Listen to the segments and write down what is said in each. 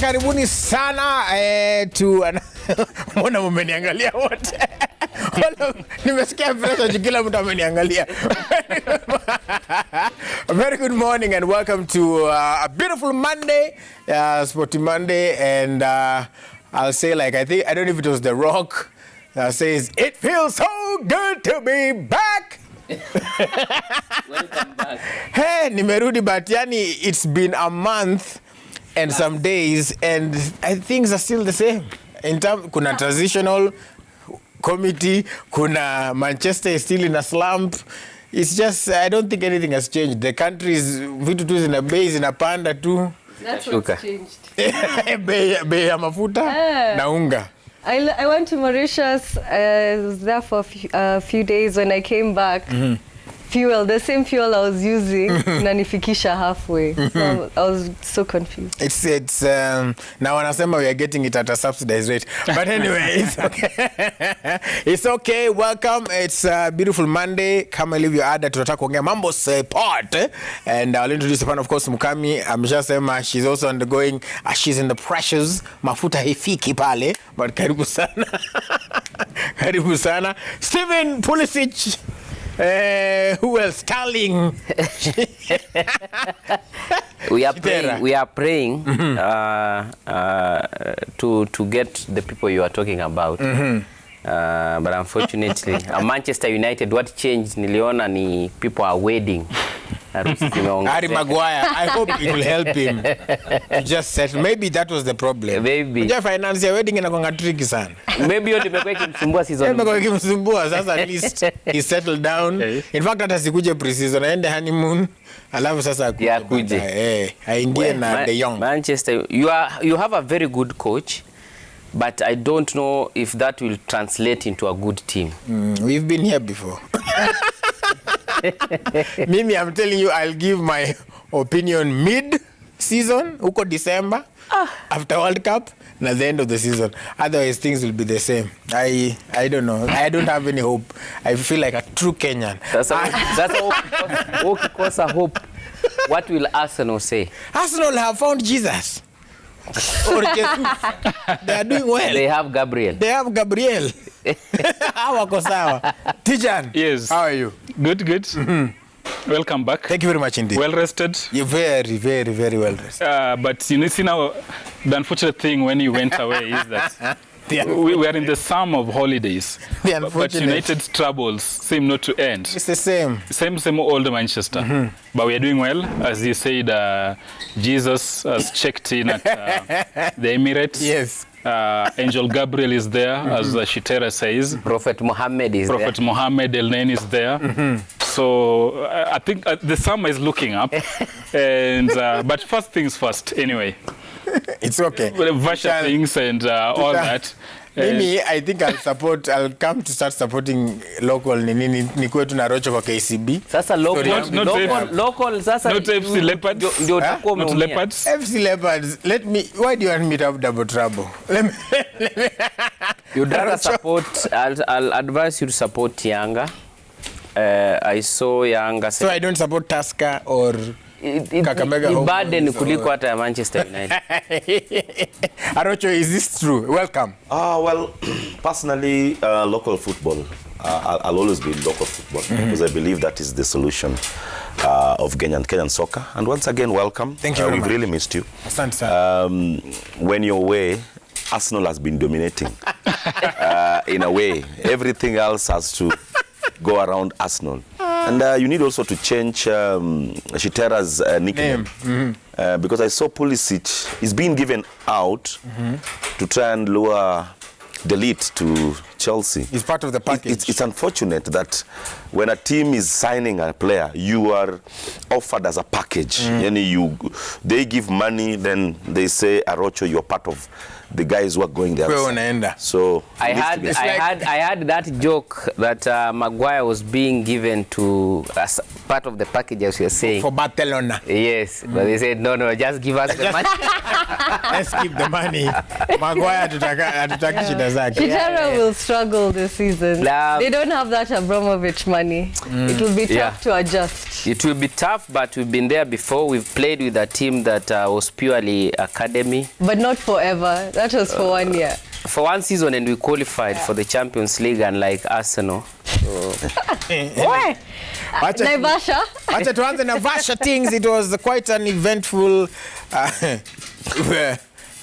karibuni sana mbona mmeniangalia wote? Nimesikia pressure kila mtu ameniangalia. Very good morning and welcome to a beautiful Monday, Sporty Monday, and I'll say, like, I don't know if it was The Rock that says, "It feels so good to be back." Welcome back. Hey, nimerudi, but yani it's been a month and some days and things are still the same. Kuna transitional committee, kuna Manchester is still in a slump. It's just, I don't think anything has changed. The country's vitu tu zina bei zinapanda tu. That's what's changed. Bei ya mafuta na unga. I went to Mauritius. I was there for a few days. When I came back, the same fuel I was using, nanifikisha halfway. So I was so confused. It's now wanasema we are getting it at a subsidized rate. But anyway, it's okay. It's okay. Welcome. It's a beautiful Monday. Kama ilivyo ada, tunataka kuongea mambo sport. And I'll introduce the fan, of course, Mukami. Ameshasema she's also undergoing, she's in the pressures. Mafuta haifiki pale. But karibu sana. Karibu sana. Steven Pulisic. Who else? Starling. We are praying to get the people you are talking about. But unfortunately, Manchester United, what changed niliona ni people are wedding. Harry Maguire, I hope it will help him to just settle. Maybe that was the problem. Maybe. Unajua finance ya wedding inakuwa tricky sana. Maybe yote imekuwa ikimsumbua season. Imekuwa ikimsumbua, sasa at least he settled down. In fact hata sikuje pre-season, aende honeymoon, alafu sasa akuje. Aingie na De Jong. Manchester, you have a very good coach, but I don't know if that will translate into a good team. We've been here before. Mimi, I'm telling you, I'll give my opinion mid-season, huko December, after World Cup, and at the end of the season. Otherwise, things will be the same. I don't know. I don't have any hope. I feel like a true Kenyan. That's ukikosa hope. What will Arsenal say? Arsenal have found Jesus. Or Jesus. They are doing well. They have Gabriel. Wako sawa. Tijan. Yes. How are you? Good. Welcome back. Thank you very much indeed. Well rested. You're very, very, very well rested. But you see now, the unfortunate thing when you went away is that we are in the sum of holidays. But United's troubles seem not to end. It's the same. Same old Manchester. But we are doing well. As you said, Jesus has checked in at the Emirates. Yes. Angel Gabriel is there, as Shitera says. Prophet Muhammad is there. Prophet Muhammad El Nain is there. So I think the summer is looking up. And but first things first, anyway. It's okay. Vasha things and all that. Mimi, I think I'll come to start supporting local nikuwe tuna Rocho kwa KCB. Sasa local sasa not FC Leopards. Not Leopards. FC Leopards. Why do you want me to have double trouble? You'd rather support, I'll advise you to support Yanga. I saw Yanga. So I don't support Tusker or Kakamega. Ni burden kuliko hata ya Manchester United. Arocho, is this true? Welcome. Well, personally, local football. I'll always be local football because I believe that is the solution of Kenyan soccer. And once again, welcome. Thank you very much. We've really missed you. Asante sana. When you're away, Arsenal has been dominating. In a way, everything else has to go around Arsenal. And you need also to change Shitera's nickname. Because I saw Pulisic is being given out to try and lure Delete to Chelsea. It's part of the package. It's unfortunate that when a team is signing a player, you are offered as a package. They give money, then they say, Arocho, you're part of the guys who are going there. So I had that joke that Maguire was being given to as part of the package, as you're saying. For Barcelona. Yes, but they said, no, just give us the money. Let's keep the money. Maguire hatutaki shida zake. Chitara will struggle this season. They don't have that Abramovich money. It will be tough to adjust. It will be tough, but we've been there before. We've played with a team that was purely academy. But not forever. That was for 1 year. For 1 season, and we qualified for the Champions League, unlike Arsenal. Naivasha. Acha tuanze Naivasha things. It was quite an eventful...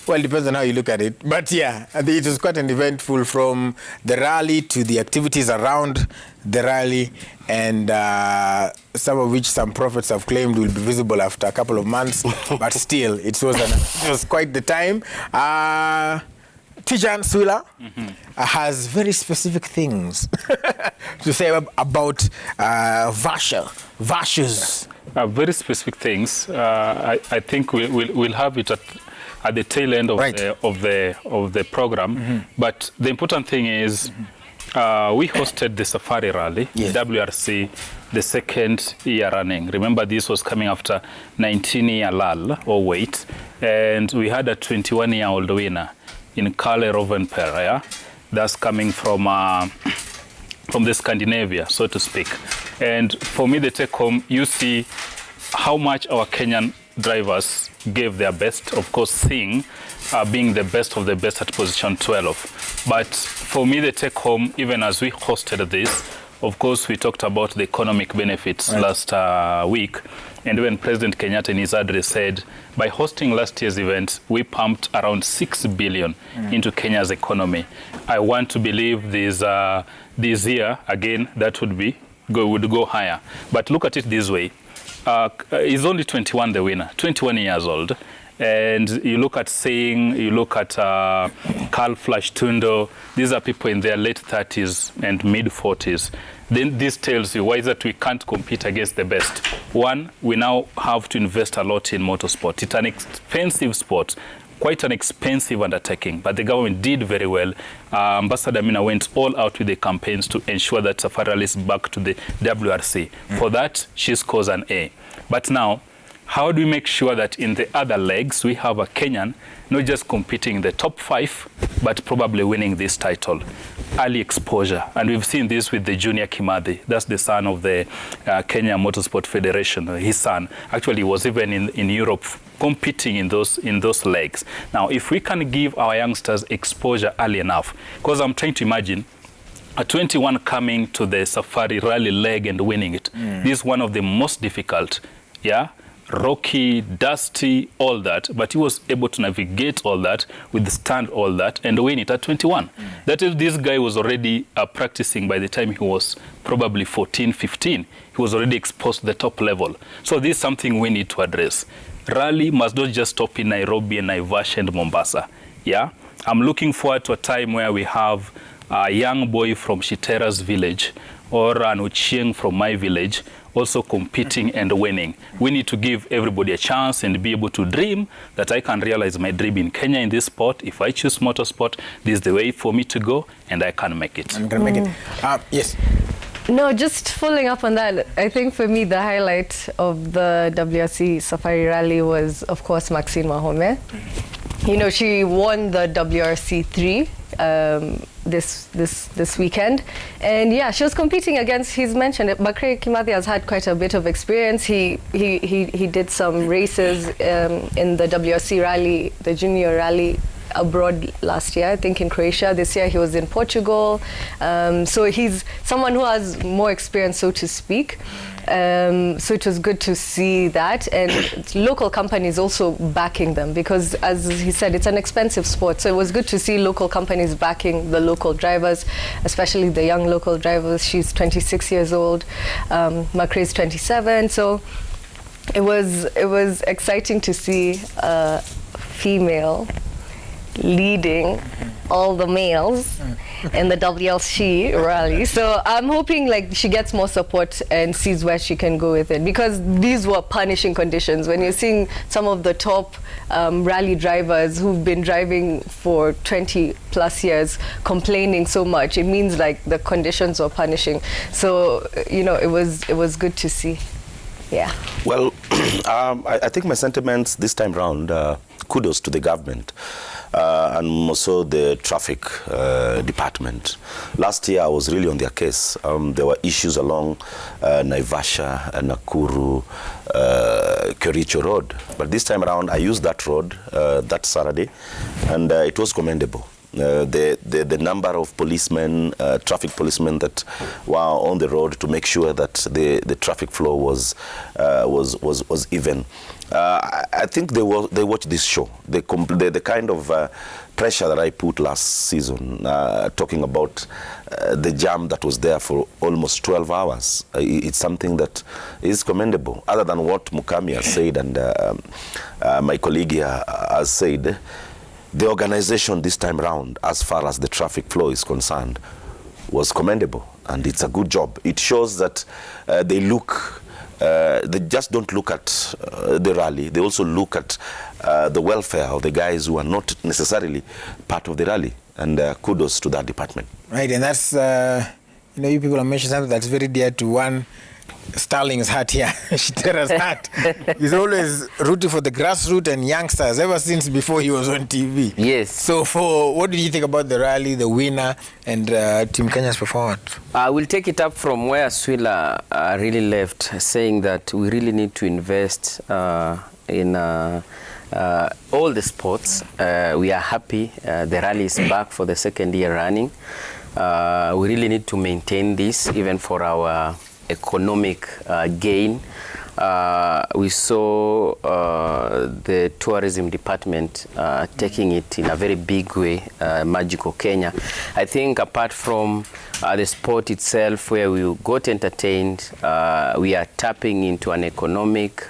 well, it depends on how you look at it. But yeah, it was quite an eventful, from the rally to the activities around the rally, and some of which some prophets have claimed will be visible after a couple of months. But still, it was quite the time. Tijan Swila has very specific things to say about Vashes. Very specific things. I think we'll have it at the tail end of the program. But the important thing is we hosted the Safari Rally, WRC, the 2nd year running. Remember, this was coming after 19-year lull or wait, and we had a 21-year-old winner in Kalle Rovanperä. Yeah? That's coming from the Scandinavia, so to speak. And for me, the take home, you see how much our Kenyan drivers gave their best. Of course, Singh being the best of the best at position 12. But for me, the take home, even as we hosted this, of course, we talked about the economic benefits last week. And when President Kenyatta in his address said, by hosting last year's event, we pumped around 6 billion into Kenya's economy. I want to believe this year, again, that would go higher. But look at it this way. He's only 21, the winner, 21 years old. And you look at Singh, you look at Carl Flash Tundo, these are people in their late 30s and mid 40s. Then this tells you why is that we can't compete against the best. One, we now have to invest a lot in motorsport. It's an expensive sport, quite an expensive undertaking, but the government did very well. Ambassador Mina went all out with the campaigns to ensure that Safari Rally is back to the WRC. For that, she scores an A. But now, how do we make sure that in the other legs we have a Kenyan not just competing in the top 5, but probably winning this title? Early exposure. And we've seen this with the Junior Kimathi. That's the son of the Kenya Motorsport Federation. His son actually was even in Europe competing in those legs. Now, if we can give our youngsters exposure early enough, because I'm trying to imagine a 21 coming to the Safari Rally leg and winning it. This is one of the most difficult, rocky, dusty, all that, but he was able to navigate all that, withstand all that, and win it at 21. That is, this guy was already practicing by the time he was probably 14, 15. He was already exposed to the top level. So this is something we need to address. Rally must not just stop in Nairobi and Naivasha and Mombasa. I'm looking forward to a time where we have a young boy from Shitera's village or an Ochieng from my village also competing and winning. We need to give everybody a chance and be able to dream that I can realize my dream in Kenya in this sport. If I choose motorsport, this is the way for me to go, and I can make it. I'm going to make it. Yes. No, just following up on that, I think for me the highlight of the WRC Safari Rally was, of course, Maxine Mahome. You know, she won the WRC 3 this weekend, and yeah, she was competing against, he's mentioned it, Bakri Kimathi has had quite a bit of experience. He did some races in the WRC rally, the junior rally abroad last year, I think in Croatia. This year he was in Portugal. So he's someone who has more experience, so to speak. So it was good to see that, and local companies also backing them, because as he said, it's an expensive sport. So it was good to see local companies backing the local drivers, especially the young local drivers. She's 26 years old, Macrae is 27. So it was exciting to see a female leading all the males. in the WRC rally. So I'm hoping like she gets more support and sees where she can go with it, because these were punishing conditions. When you're seeing some of the top rally drivers who've been driving for 20 plus years complaining so much, it means like the conditions were punishing. So you know, it was good to see. Yeah. Well, I think my sentiments this time round, kudos to the government and also the traffic department. Last year I was really on their case. There were issues along Naivasha, Nakuru, Kericho Road. But this time around I used that road that Saturday, and it was commendable. The number of policemen, traffic policemen that were on the road to make sure that the traffic flow was even. I think they watched this show. The kind of pressure that I put last season, talking about the jam that was there for almost 12 hours. It's something that is commendable. Other than what Mukami has said and my colleague here has said, the organization this time round, as far as the traffic flow is concerned, was commendable, and it's a good job. It shows that they just don't look at the rally, they also look at the welfare of the guys who are not necessarily part of the rally, and kudos to that department. Right, and that's, you know, you people have mentioned something that's very dear to one Starling's heart here, Shitera's heart. He's always rooting for the grassroots and youngsters ever since before he was on TV. Yes. So what did you think about the rally, the winner, and Team Kenya's performance? I will take it up from where Swila really left, saying that we really need to invest in all the sports. We are happy the rally is back for the second year running. We really need to maintain this even for our economic gain. We saw the tourism department taking it in a very big way, Magical Kenya. I think apart from the sport itself, where we got entertained, we are tapping into an economic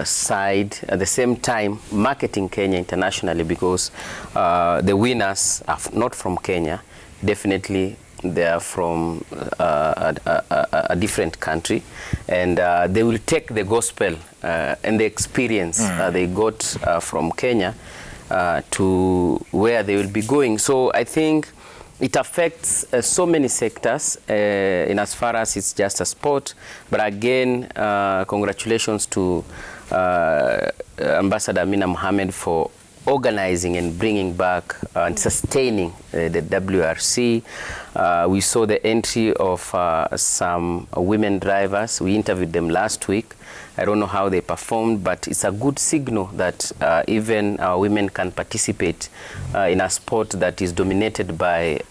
side, at the same time marketing Kenya internationally, because the winners are not from Kenya. Definitely they are from a different country, and they will take the gospel and the experience they got from Kenya to where they will be going. So I think it affects so many sectors in as far as it's just a sport. But again, congratulations to Ambassador Amina Mohamed for organizing and bringing back and sustaining the WRC. We saw the entry of some women drivers. We interviewed them last week. I don't know how they performed, but it's a good signal that even our women can participate in a sport that is dominated by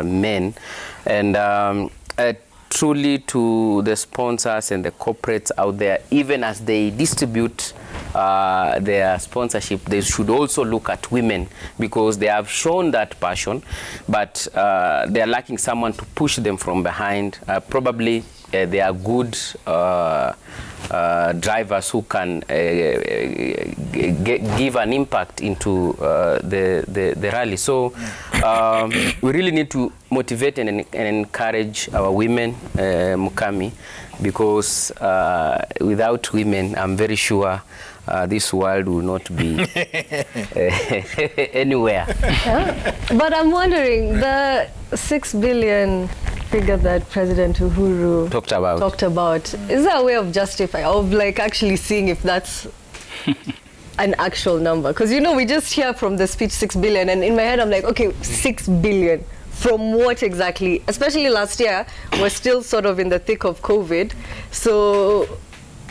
men. And truly to the sponsors and the corporates out there, even as they distribute their sponsorship, they should also look at women, because they have shown that passion, but they are lacking someone to push them from behind. Probably they are good drivers who can give an impact into the rally. So we really need to motivate and encourage our women, Mukami, because without women, I'm very sure this world will not be anywhere. But I'm wondering, the 6 billion figure that President Uhuru talked about, is there a way of justifying, of like actually seeing if that's an actual number? Because, you know, we just hear from the speech 6 billion, and in my head I'm like, okay, 6 billion. From what exactly? Especially last year, we're still sort of in the thick of COVID. So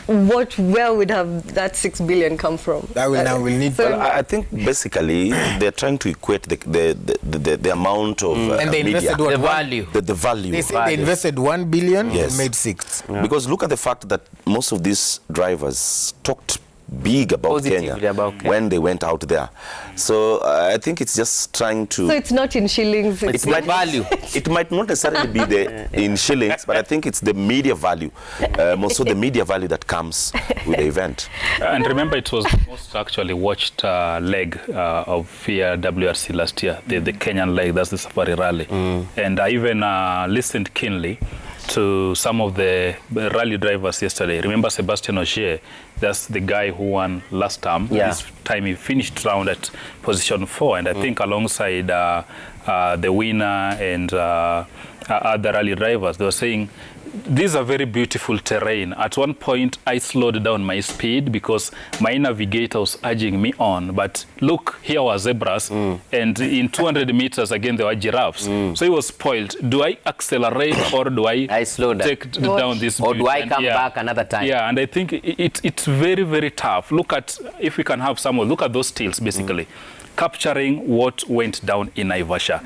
where would have that 6 billion come from? That will now will need. Well, I think basically they're trying to equate the amount of and they media. invested what, the value. The value. They said they invested 1 billion, Yes. made 6. Yeah. Because look at the fact that most of these drivers talked big about Positively Kenya about Kenya. when they went out there. So I think it's just trying to... So it's not in shillings. It's my value. It might not necessarily be in shillings, but I think it's the media value, also the media value that comes with the event. And remember, it was the most actually watched leg of FIA WRC last year, the Kenyan leg, that's the Safari Rally. And I even listened keenly to some of the rally drivers yesterday. Remember Sebastian Ogier, that's the guy who won last term. Yeah. This time he finished round at position 4, and I think alongside the winner and other rally drivers, they were saying, these are very beautiful terrain. At one point, I slowed down my speed because my navigator was urging me on. But look, here were zebras, and in 200 meters, again, there were giraffes. So he was spoiled. Do I accelerate or do I slow down. take down this Or do I beauty? come back another time? Yeah, and I think it's very, very tough. Look at, if we can have someone, look at those stills, basically. Capturing what went down in Naivasha.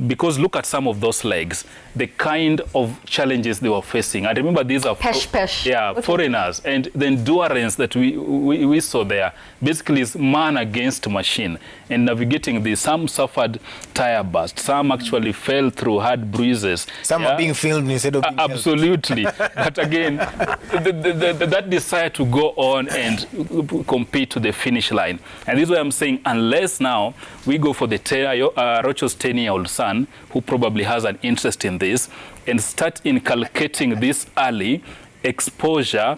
Because look at some of those legs, the kind of challenges they were facing. I remember these are foreigners, and the endurance that we saw there basically is man against machine. And navigating this, some suffered tire burst, some actually fell through, had bruises. Some are being filmed instead of being absolutely. But again, that desire to go on and compete to the finish line. And this is why I'm saying, unless now we go for the Rocho's 10-year-old son, who probably has an interest in this, and start inculcating this early exposure,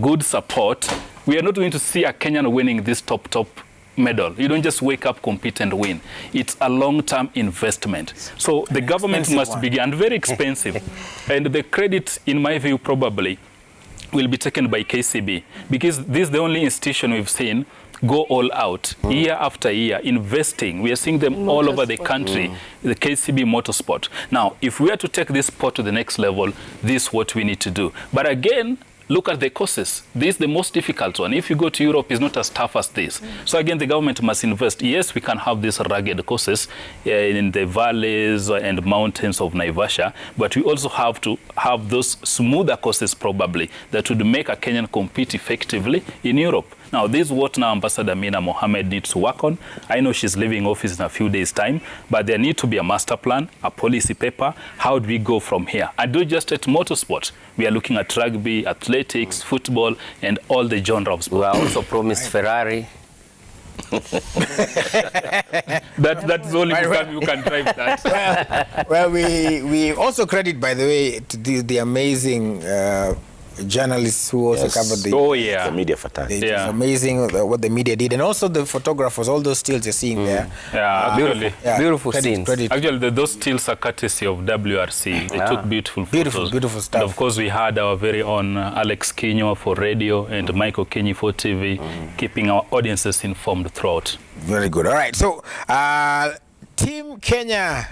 good support, we are not going to see a Kenyan winning this top medal. You don't just wake up, compete and win. It's a long-term investment. So the government must begin, and very expensive. And the credit, in my view, probably will be taken by KCB, because this is the only institution we've seen go all out year after year, investing. We are seeing them all over the country, the KCB motorsport. Now, if we are to take this sport to the next level, this is what we need to do. But again, look at the courses. This is the most difficult one. If you go to Europe, it's not as tough as this. So again, the government must invest. Yes, we can have these rugged courses in the valleys and mountains of Naivasha, but we also have to have those smoother courses probably that would make a Kenyan compete effectively in Europe. Now, this is what now Ambassador Mina Mohammed needs to work on. I know she's leaving office in a few days' time, but there needs to be a master plan, a policy paper. How do we go from here? And not just at motorsport. We are looking at rugby, athletics, football, and all the genre of sport. We are also promised Ferrari. That's only you can drive that. Well, we also credit, by the way, to the amazing journalists who also covered the media fantastic. It's amazing what the media did, and also the photographers, all those stills you're seeing there. Beautiful scenes. Actually, those stills are courtesy of WRC. They took beautiful photos. Beautiful stuff. And of course, we had our very own Alex Kinyo for radio and Michael Kenyi for TV, keeping our audiences informed throughout. Very good. All right. So, Team Kenya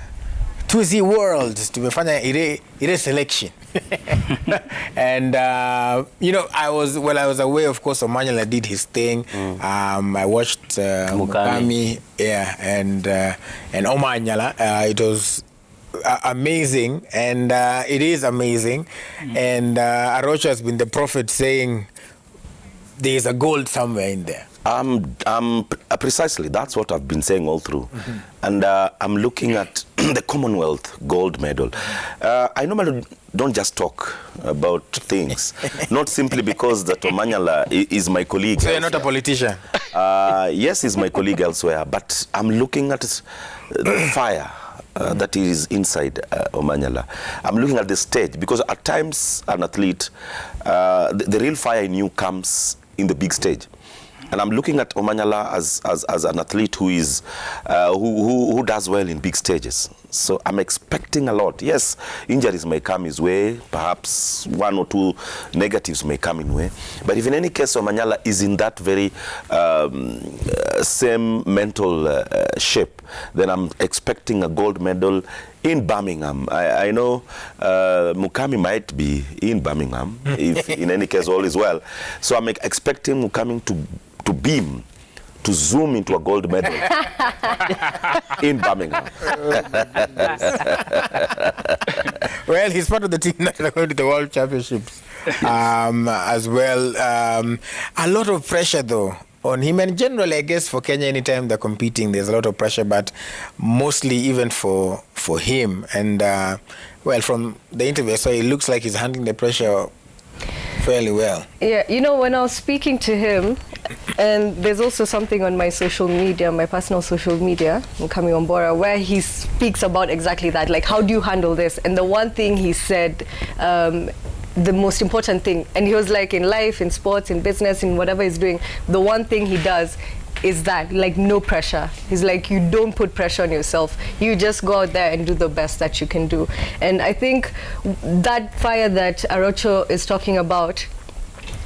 to the world, tumefanya ile selection. And I was aware, of course, Omanyala did his thing. I watched Mukami, and Omanyala. It was amazing, and it is amazing. And Arocha has been the prophet saying there is a gold somewhere in there. Precisely, that's what I've been saying all through. And I'm looking at the Commonwealth gold medal. I normally don't just talk about things, not simply because that Omanyala is my colleague. So you're not a politician? Yes, he's my colleague elsewhere, but I'm looking at the fire that is inside Omanyala. I'm looking at the stage, because at times an athlete, the real fire in you comes in the big stage. And I'm looking at Omanyala as an athlete who is who does well in big stages. So I'm expecting a lot. Yes, injuries may come his way. Perhaps one or two negatives may come in way. But if in any case Omanyala is in that very same mental shape, then I'm expecting a gold medal in Birmingham. I know Mukami might be in Birmingham, if in any case all is well. So I'm expecting Mukami to beam, to zoom into a gold medal in Birmingham. Well, he's part of the team that are going to the World Championships as well. A lot of pressure though on him, and generally I guess for Kenya, anytime they're competing there's a lot of pressure, but mostly even for him. And well, from the interview I saw, it looks like he's handling the pressure fairly well. Yeah, you know, when I was speaking to him, and there's also something on my social media, my personal social media, coming on board, where he speaks about exactly that, like, how do you handle this? And the one thing he said, the most important thing, and he was like, in life, in sports, in business, in whatever he's doing, the one thing he does is that, like, no pressure. He's like, you don't put pressure on yourself. You just go out there and do the best that you can do. And I think that fire that Arocho is talking about,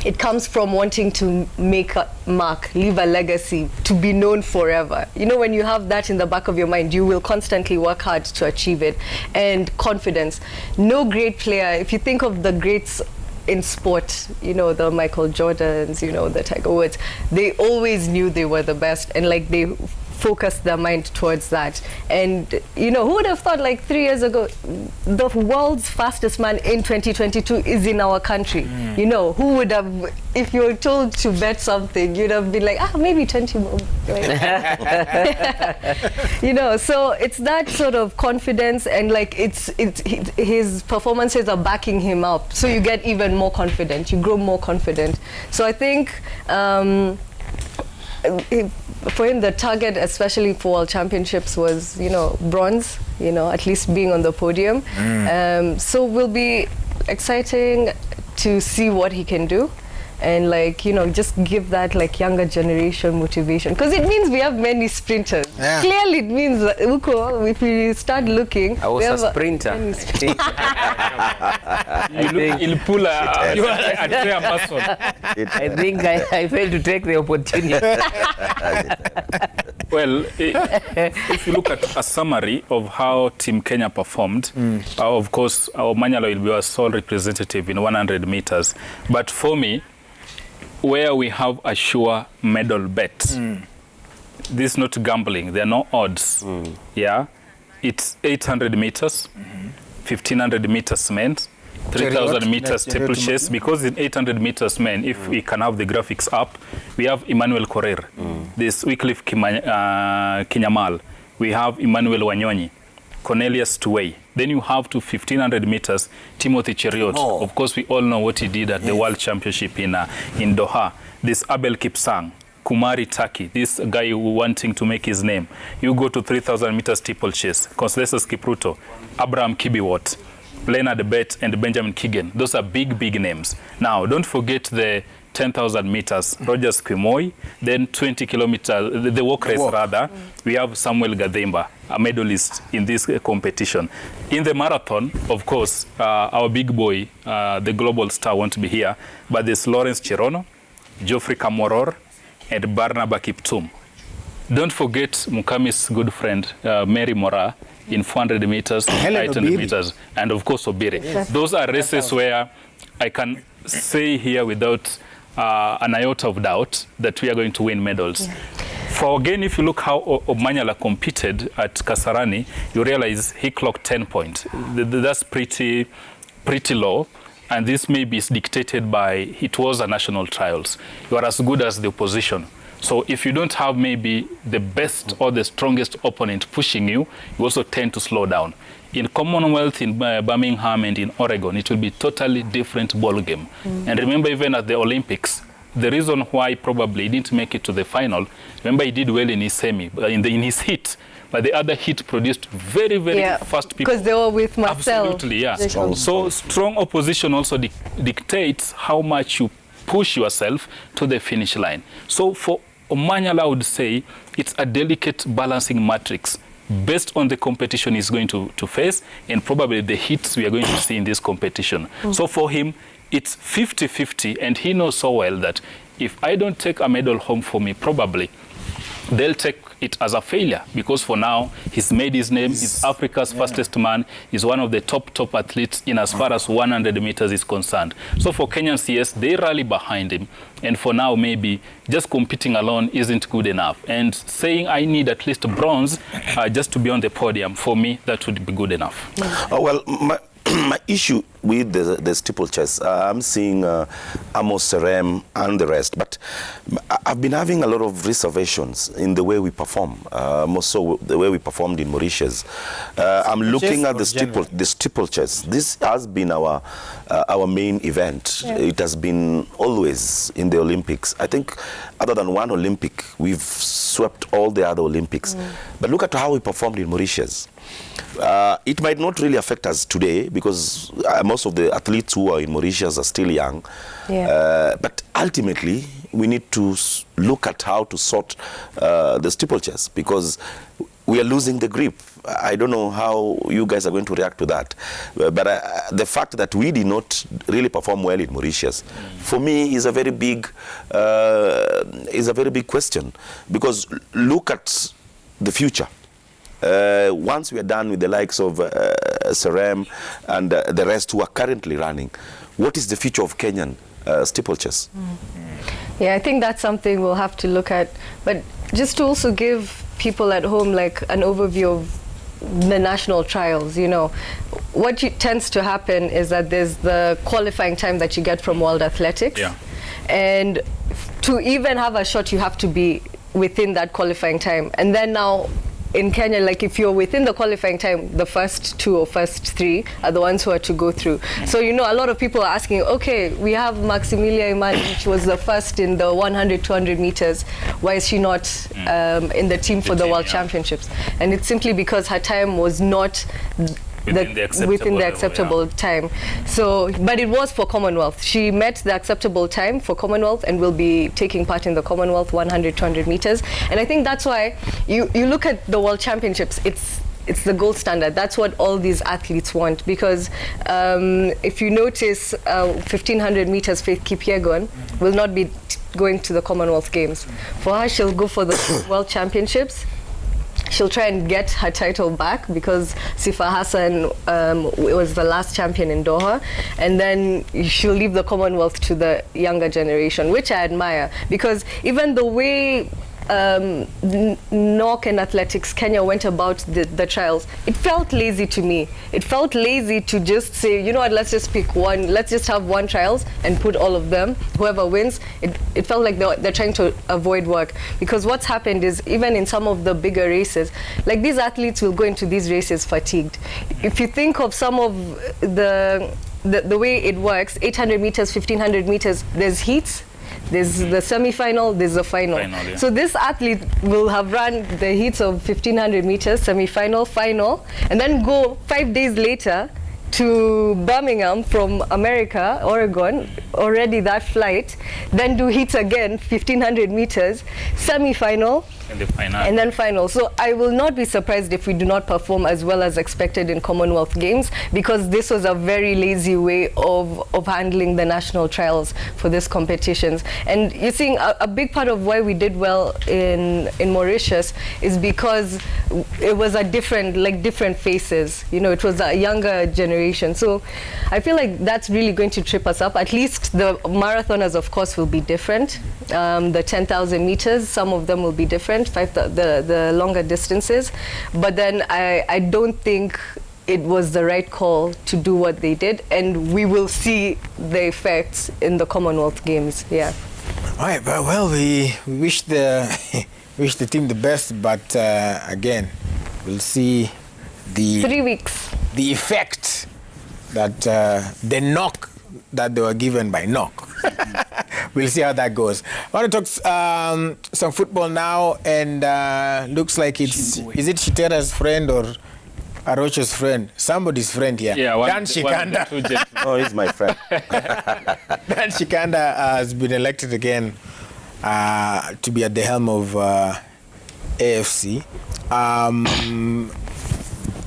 it comes from wanting to make a mark, leave a legacy, to be known forever. You know, when you have that in the back of your mind, you will constantly work hard to achieve it. And confidence. No great player, if you think of the greats in sport, you know, the Michael Jordans, you know, the Tiger Woods, they always knew they were the best, and like they focused their mind towards that. And you know, who would have thought, like 3 years ago, the world's fastest man in 2022 is in our country? You know, who would have, if you were told to bet something, you'd have been like, maybe 20 more. You know, so it's that sort of confidence, and like his performances are backing him up, so you get even more confident, you grow more confident. So I think for him, the target, especially for World Championships, was, you know, bronze, you know, at least being on the podium. So will be exciting to see what he can do, and like, you know, just give that like younger generation motivation, because it means we have many sprinters. Yeah. Clearly it means that, if we start looking, I was we a have sprinter. He'll pull a muscle. I think I failed to take the opportunity. Well, if you look at a summary of how Team Kenya performed, of course, Omanyala will be our sole representative in 100 meters. But for me, where we have a sure medal bet, this is not gambling, there are no odds. Yeah, it's 800 meters, 1500 meters men, 3,000 meters steeplechase, because in 800 meters men, if we can have the graphics up, we have Emmanuel Korir, this Wycliffe Kinyamal, we have Emmanuel Wanyonyi, Cornelius Tuwei. Then you have to 1500 meters, Timothy Cheruiyot. Of course, we all know what he did at the World Championship in Doha. This Abel Kipsang, Kumari Taki, this guy wanting to make his name. You go to 3,000 meters steeplechase, Constance Kipruto, Abraham Kibiwot, Leonard Bett, and Benjamin Keegan. Those are big, big names. Now, don't forget the 10,000 meters, Rogers Kwimoi, then 20 kilometers, the walk race rather, we have Samuel Gadhemba, a medalist in this competition. In the marathon, of course, our big boy, the global star, won't be here, but there's Lawrence Cherono, Geoffrey Kamworor, and Barnaba Kiptum. Don't forget Mukami's good friend, Mary Mora, in 400 meters, 800 meters, and of course Obiri. Yes. Those are races where I can say here without an iota of doubt that we are going to win medals. For again, if you look how Omanyala competed at Kasarani, you realize he clocked 10 points. That's pretty low. And this maybe is dictated by, it was a national trials. You are as good as the opposition. So if you don't have maybe the best or the strongest opponent pushing you, you also tend to slow down. In Commonwealth, in Birmingham and in Oregon, it will be totally different ball game. And remember, even at the Olympics, the reason why probably he didn't make it to the final, remember he did well in his semi, in his heat, but the other heat produced very, very fast people. Because they were with Marcel. Absolutely, yeah. So strong opposition also dictates how much you push yourself to the finish line. So for Omanyala, I would say it's a delicate balancing matrix based on the competition he's going to face and probably the hits we are going to see in this competition. So for him, it's 50-50, and he knows so well that if I don't take a medal home for me, probably they'll take it as a failure, because for now he's made his name, he's Africa's fastest man, he's one of the top athletes in as far as 100 meters is concerned. So for Kenyan CS, they rally behind him, and for now maybe just competing alone isn't good enough, and saying I need at least bronze just to be on the podium, for me that would be good enough. Well, my issue with the steeplechase. I'm seeing Amos Serem and the rest, but I've been having a lot of reservations in the way we perform, more so the way we performed in Mauritius. I'm looking at the steeplechase. This has been our main event. Yeah. It has been always in the Olympics. I think other than one Olympic, we've swept all the other Olympics. But look at how we performed in Mauritius. It might not really affect us today because most of the athletes who are in Mauritius are still young. Yeah. But ultimately, we need to look at how to sort the steeplechase because we are losing the grip. I don't know how you guys are going to react to that. But the fact that we did not really perform well in Mauritius, for me, is a very big question. Because look at the future. Once we are done with the likes of Serem and the rest who are currently running, what is the future of Kenyan steeplechase? Yeah, I think that's something we'll have to look at. But just to also give people at home like an overview of the national trials, you know, what tends to happen is that there's the qualifying time that you get from World Athletics. Yeah. And to even have a shot, you have to be within that qualifying time. And then now, in Kenya, like if you're within the qualifying time, the first 2 or first 3 are the ones who are to go through. So, you know, a lot of people are asking, okay, we have Maximilia Imani, which was the first in the 100, 200 meters. Why is she not in the team for the World Championships? And it's simply because her time was not within the acceptable time. So, but it was for Commonwealth. She met the acceptable time for Commonwealth and will be taking part in the Commonwealth 100, 200 meters. And I think that's why you look at the World Championships, it's the gold standard. That's what all these athletes want because if you notice 1500 meters, Faith Kipyegon will not be going to the Commonwealth Games. For her, she'll go for the World Championships. She'll try and get her title back because Sifa Hassan was the last champion in Doha, and then she'll leave the Commonwealth to the younger generation, which I admire because even the way NOC and Athletics Kenya went about the trials, it felt lazy to me. It felt lazy to just say, you know what, let's just pick one, let's just have one trials and put all of them, whoever wins. It felt like they're trying to avoid work because what's happened is even in some of the bigger races, like these athletes will go into these races fatigued. If you think of some of the way it works, 800 meters, 1500 meters, there's heats, there's the semi-final, there's the final. Yeah. So this athlete will have run the heats of 1500 meters, semi-final, final, and then go 5 days later to Birmingham from America, Oregon, already that flight, then do heats again, 1500 meters, semi-final, and the final. And then final. So I will not be surprised if we do not perform as well as expected in Commonwealth Games because this was a very lazy way of handling the national trials for these competitions. And you're seeing a big part of why we did well in Mauritius is because it was a different faces. You know, it was a younger generation. So I feel like that's really going to trip us up. At least the marathoners, of course, will be different. The 10,000 meters, some of them will be different. The longer distances, but then I don't think it was the right call to do what they did, and we will see the effects in the Commonwealth Games. Yeah. All right, well, we wish the team the best, but again, we'll see the 3 weeks. The effect that the knock that they were given by knock. We'll see how that goes. I want to talk some football now, and looks like is it Shitera's friend or Arocho's friend? Somebody's friend here. Yeah, Dan Shikanda. Oh, he's my friend. Dan Shikanda has been elected again to be at the helm of AFC.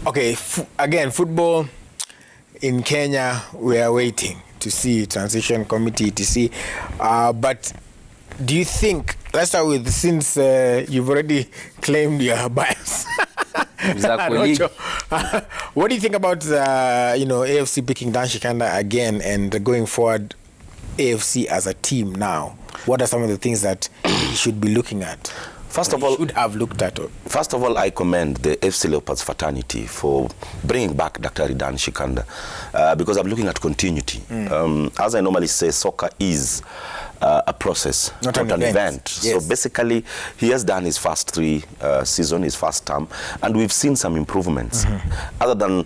Okay, again, football in Kenya, we are waiting to see transition committee etc. But do you think, let's start with, since you've already claimed your bias, what do you think about AFC picking Dan Shikanda again and going forward AFC as a team now? What are some of the things that you should be looking at? First of all, should have looked at it. First of all, I commend the AFC Leopards fraternity for bringing back Dr. Dan Shikanda because I'm looking at continuity. As I normally say, soccer is a process, not an event. Yes. So basically, he has done his first 3 season, his first term, and we've seen some improvements. Other than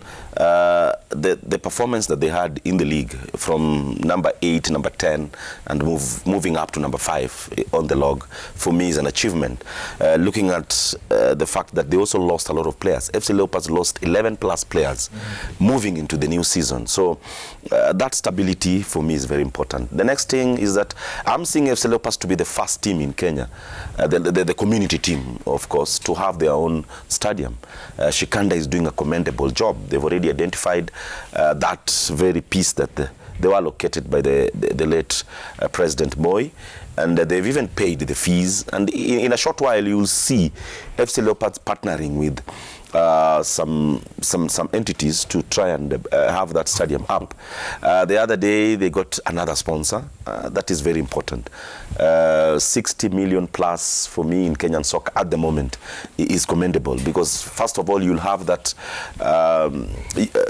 the performance that they had in the league from number 8, number 10, and moving up to number 5 on the log, for me is an achievement. Looking at the fact that they also lost a lot of players. FC Leopards lost 11 plus players moving into the new season. So that stability for me is very important. The next thing is that I'm seeing FC Leopards to be the first team in Kenya, the community team, of course, to have their own stadium. Shikanda is doing a commendable job. They've already identified that very piece that they were allocated by the late President Moi, and they've even paid the fees. And in a short while, you'll see FC Leopards partnering with some entities to try and have that stadium up. The other day, they got another sponsor. That is very important. 60 million plus for me in Kenyan soccer at the moment is commendable because, first of all, you'll have that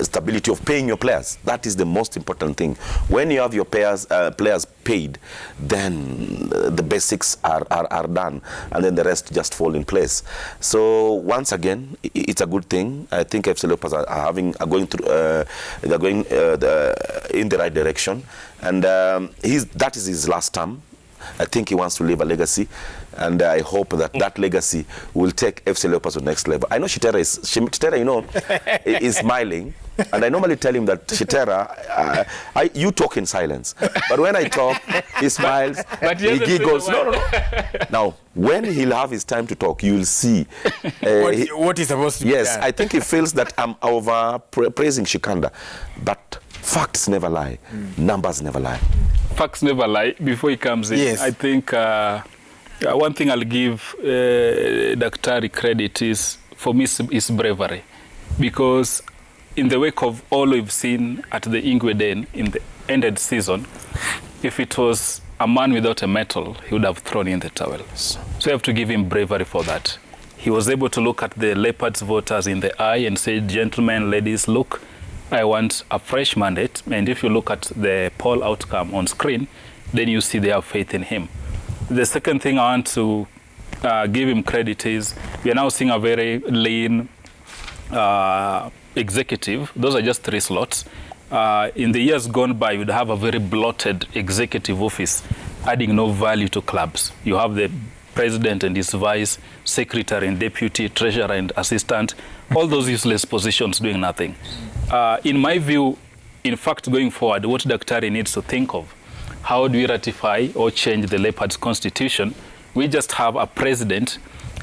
stability of paying your players. That is the most important thing. When you have your players paid, then the basics are done, and then the rest just fall in place. So once again, it's a good thing. I think FC Leopards are going through. They're going in the right direction, and that is his last term. I think he wants to leave a legacy, and I hope that legacy will take FC Leopards to the next level. I know Shitera, you know, is smiling, and I normally tell him that, Shitera, you talk in silence, but when I talk, he smiles, he giggles. No. Now, when he'll have his time to talk, you'll see what he's supposed to do. Yes, I think he feels that I'm over praising Shikanda, but facts never lie, numbers never lie. Facts never lie. Before he comes in, yes. I think one thing I'll give Daktari credit is, for me, is bravery. Because in the wake of all we've seen at the Ingwe Den in the ended season, if it was a man without a medal, he would have thrown in the towel. So you have to give him bravery for that. He was able to look at the Leopards voters in the eye and say, gentlemen, ladies, look, I want a fresh mandate. And if you look at the poll outcome on screen, then you see they have faith in him. The second thing I want to give him credit is we are now seeing a very lean executive. Those are just 3 slots. In the years gone by, you'd have a very bloated executive office, adding no value to clubs. You have the president and his vice, secretary and deputy, treasurer and assistant, all those useless positions doing nothing. In my view, in fact, going forward, what Daktari needs to think of, how do we ratify or change the Leopards constitution? We just have a president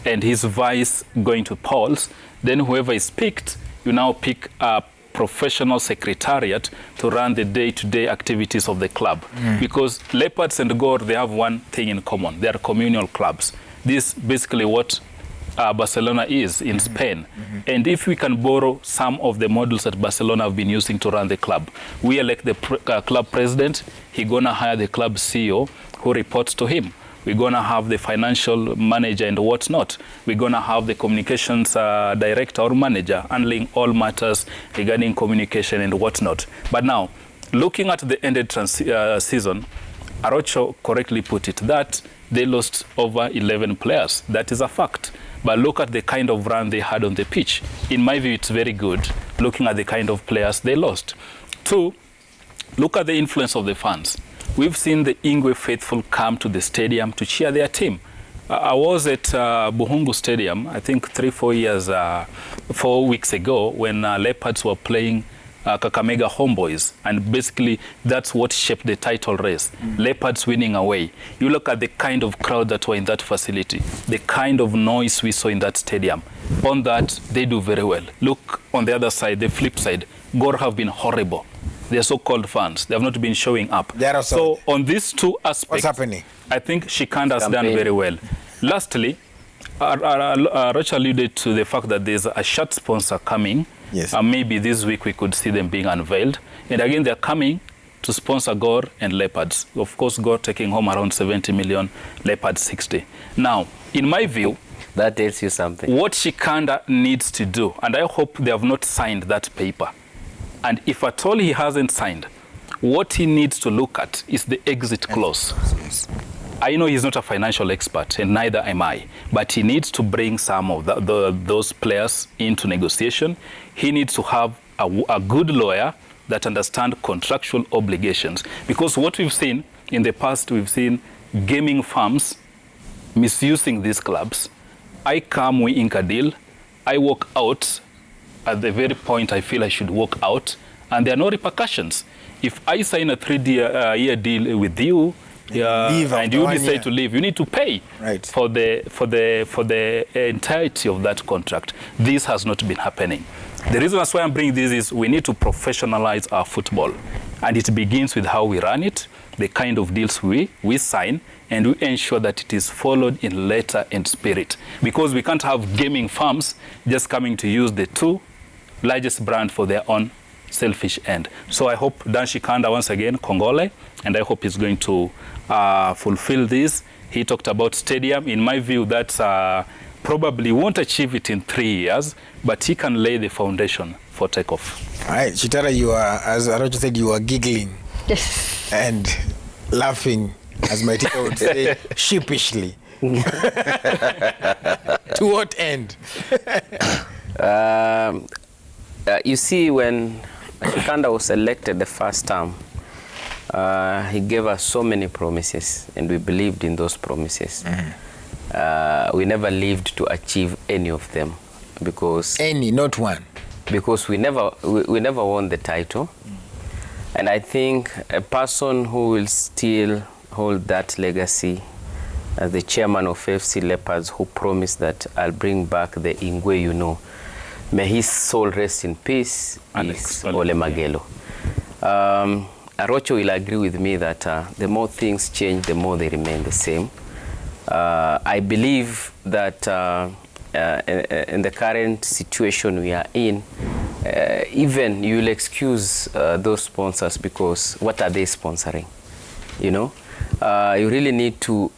and his vice going to polls. Then whoever is picked, you now pick a professional secretariat to run the day-to-day activities of the club. Because Leopards and Gor, they have one thing in common. They are communal clubs. This is basically what Barcelona is in Spain. And if we can borrow some of the models that Barcelona have been using to run the club, we elect the club president, he's going to hire the club CEO who reports to him. We're going to have the financial manager and what's not. We're going to have the communications director or manager handling all matters regarding communication and what's not. But now, looking at the ended season, Arocho correctly put it that they lost over 11 players. That is a fact. But look at the kind of run they had on the pitch. In my view, it's very good, looking at the kind of players they lost. 2, look at the influence of the fans. We've seen the Ingwe faithful come to the stadium to cheer their team. I was at Buhungu Stadium, I think 4 weeks ago, when Leopards were playing Kakamega Homeboys, and basically that's what shaped the title race. Leopards winning away. You look at the kind of crowd that were in that facility, the kind of noise we saw in that stadium. On that, they do very well. Look on the other side, the flip side, Gor have been horrible. They're so-called fans. They have not been showing up. So on these 2 aspects, what's happening? I think Shikanda has done very well. Lastly, Rocha alluded to the fact that there's a shirt sponsor coming. Yes. Maybe this week we could see them being unveiled. And again, they're coming to sponsor Gor and Leopards. Of course, Gor taking home around 70 million, Leopards 60. Now, in my view, that tells you something. What Shikanda needs to do, and I hope they have not signed that paper, and if at all he hasn't signed, what he needs to look at is the exit clause. I know he's not a financial expert, and neither am I, but he needs to bring some of those players into negotiation. He needs to have a good lawyer that understands contractual obligations. Because what we've seen in the past, we've seen gaming firms misusing these clubs. I come, we ink a deal, I walk out at the very point I feel I should walk out, and there are no repercussions. If I sign a 3-year deal with you, and you decide to leave, you need to pay for the entirety of that contract. This has not been happening. The reason that's why I'm bringing this is we need to professionalize our football, and it begins with how we run it, the kind of deals we sign, and we ensure that it is followed in letter and spirit, because we can't have gaming firms just coming to use the two largest brand for their own selfish end. So I hope Dan Shikanda, once again, Kongole, and I hope he's going to fulfill this. He talked about stadium. In my view, that's probably won't achieve it in 3 years, but he can lay the foundation for takeoff. All right, Chitara, you are, as Arocho said, you are giggling and laughing, as my teacher would say, sheepishly. To what end? You see, when Shikanda was elected the first term, he gave us so many promises, and we believed in those promises. We never lived to achieve any of them, because not one, because we never won the title. And I think a person who will still hold that legacy as the chairman of AFC Leopards, who promised that I'll bring back the Ingwe, you know, may his soul rest in peace, is Ole Magelo. Arocho will agree with me that the more things change, the more they remain the same. I believe that in the current situation we are in, even you will excuse those sponsors, because what are they sponsoring? You know, you really need to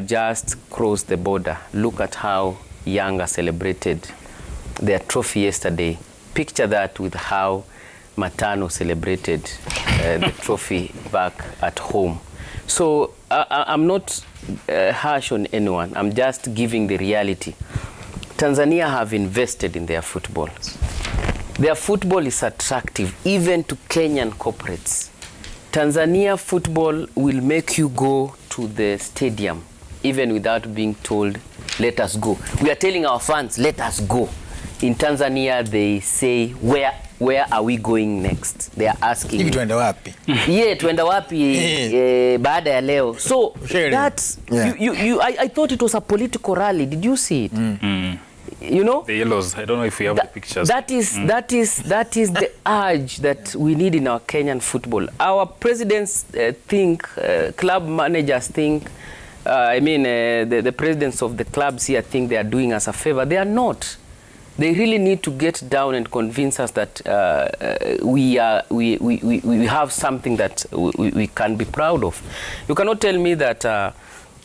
just cross the border. Look at how Yanga celebrated their trophy yesterday. Picture that with how Matano celebrated the trophy back at home. So I'm not harsh on anyone. I'm just giving the reality. Tanzania have invested in their football. Their football is attractive even to Kenyan corporates. Tanzania football will make you go to the stadium even without being told, let us go. We are telling our fans, let us go. In Tanzania, they say, where are we going next? They are asking. Hivi tuenda wapi? Yeah, tuenda wapi baada ya leo. So that I thought it was a political rally. Did you see it? You know? The yellows. I don't know if you have the pictures. That is the urge that we need in our Kenyan football. Our presidents think, club managers think, the presidents of the clubs here think they are doing us a favor. They are not. They really need to get down and convince us that we have something that we can be proud of. You cannot tell me that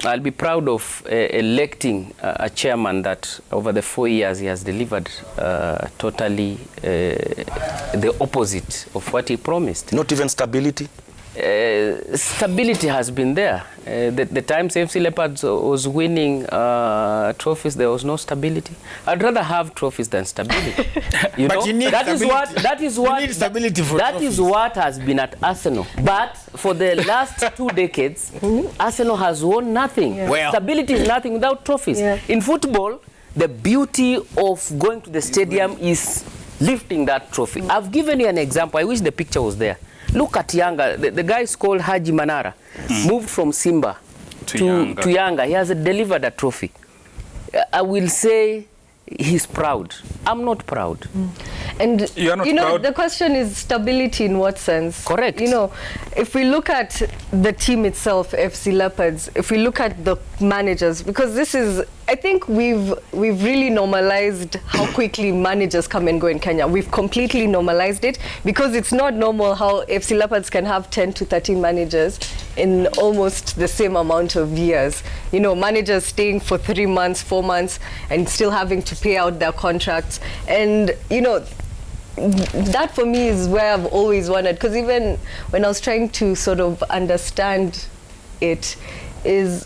I'll be proud of electing a chairman that over the 4 years he has delivered totally the opposite of what he promised. Not even stability? Stability has been there. The times AFC Leopards was winning trophies, there was no stability. I'd rather have trophies than stability. You but know? you need that stability. That is what has been at Arsenal. But for the last 2 decades, Arsenal has won nothing. Yeah. Well, stability is nothing without trophies. Yeah. In football, the beauty of going to the stadium is lifting that trophy. I've given you an example. I wish the picture was there. Look at Yanga. The guy is called Haji Manara. Moved from Simba to Yanga. He has delivered a trophy. I will say he's proud. I'm not proud. And You're not you know, proud? the question is stability in what sense? Correct. You know, if we look at the team itself, FC Leopards, if we look at the managers, because this is I think we've really normalized how quickly managers come and go in Kenya. We've completely normalized it because it's not normal how AFC Leopards can have 10 to 13 managers in almost the same amount of years. You know, managers staying for 3 months, 4 months, and still having to pay out their contracts. And, you know, that for me is where I've always wanted, because even when I was trying to sort of understand it, is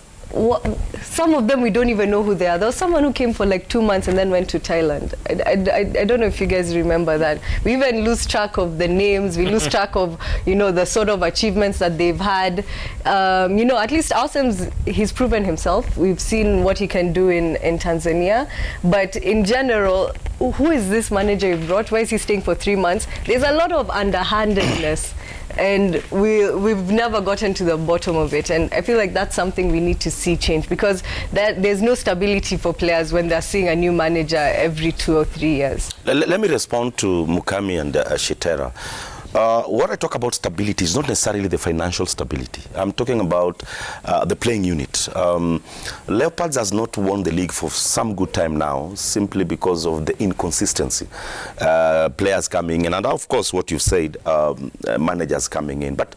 some of them we don't even know who they are. There was someone who came for like 2 months and then went to Thailand. I don't know if you guys remember that. We even lose track of the names. We lose track of, you know, the sort of achievements that they've had. You know, at least Austin's, he's proven himself. We've seen what he can do in Tanzania. But in general, who is this manager you brought? Why is he staying for 3 months? There's a lot of underhandedness. And we've never gotten to the bottom of it, and I feel like that's something we need to see change, because there's no stability for players when they're seeing a new manager every 2 or 3 years. Let me respond to Mukami and Shitera. What I talk about stability is not necessarily the financial stability. I'm talking about the playing unit. Leopards has not won the league for some good time now, simply because of the inconsistency. Players coming in, and of course what you've said, managers coming in. But